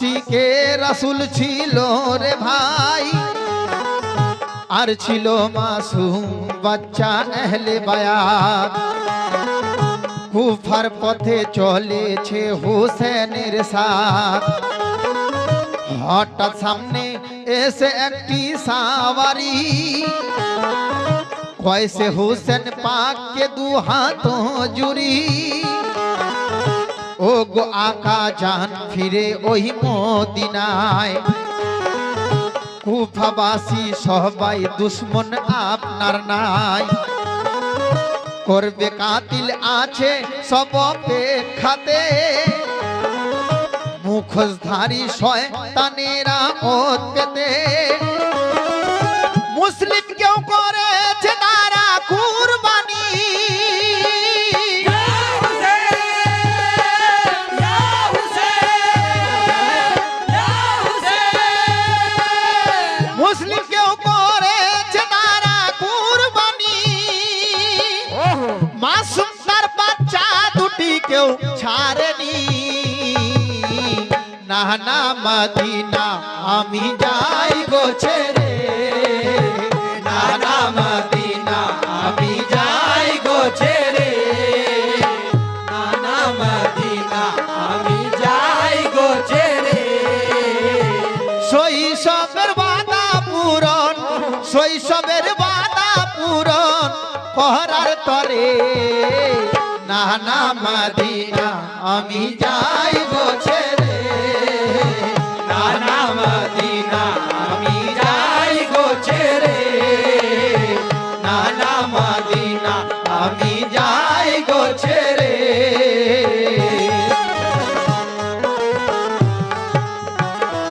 আশিকে রাসূল ছিল রে ভাই, আর ছিল মাসুম বাচ্চা আহলে বায়াত। কুফার পথে চলেছে হোসেনের সাথ। হঠাৎ সামনে এসে একটি সাওয়ারি, কয়েসে হোসেন পাককে দু হাত জুড়ি। ও গো আকা জান ফিরে ওই মদিনায়, কুফাবাসী সবাই দুশ্মন আপনার নাই। করবে কাতিল আছে সব অপেক্ষাতে, মুখোশধারী শয়তানেরা ওত পেতে। মুসলিম কেউ করেছে তারা কুরবানি, মুসলিম কেউ করেছে তারা কুরবানি। মাসুম তার বাচ্চা দুটি কেউ ছাড়েনি। না না মদিনা আমি যাই গো ছেড়ে, না না মদিনা আমি যাই গো ছেড়ে, না না মদিনা আমি যাই গো ছেড়ে। শৈশবের বাধা পূরণ, শৈশবের বাধা পূরণ করার তরে, না না মদিনা আমি যাই গো ছেড়ে।